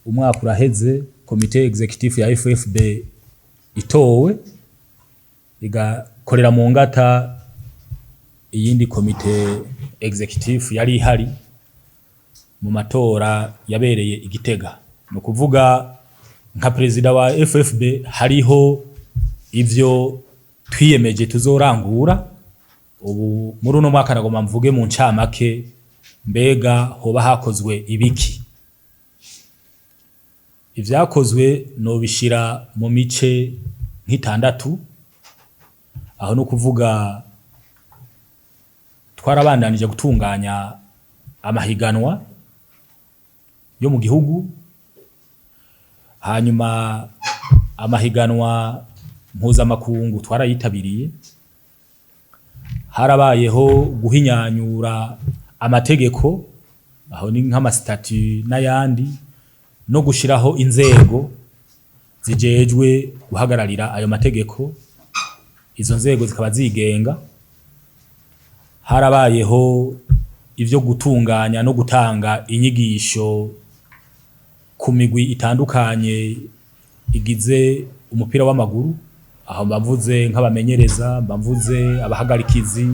umwaka uraheze komite executive ya FFB itowe igakorera mu ngata iyindi komite executive yari ihari mu matora yabereye Igitega. No kuvuga nka president wa FFB hariho ivyo twiyemeje tuzorangura. Ubu muri uno mwaka nagomba mvuge mu ncamake mbega hoba hakozwe ibiki. Ivyakozwe no bishira mu mice nk'itandatu, aho no kuvuga twarabandanije gutunganya amahiganwa yo mu gihugu, hanyuma amahiganwa mpuzamakungu twarayitabiriye, harabayeho guhinyanyura amategeko aho ni nk'amasitati n'ayandi, no gushiraho inzego zijejwe guhagararira ayo mategeko, izo nzego zikaba zigenga. Harabayeho ivyo gutunganya no gutanga inyigisho ku migwi itandukanye igize umupira w'amaguru, aho mbavuze nk'abamenyereza, mbavuze abahagarikizi,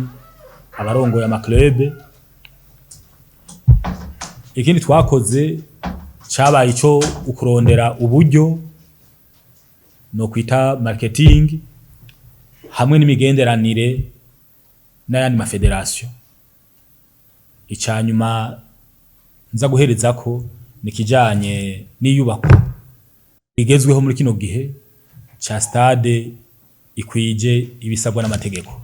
abarongoye amaklube. Ikindi twakoze cabaye ico ukurondera uburyo no kwita marketing hamwe n'imigenderanire n'ayandi mafederation. Icanyuma nza guhereza ko nikijanye n'iyubako igezweho muri kino gihe ca stade ikwije ibisabwa n'amategeko.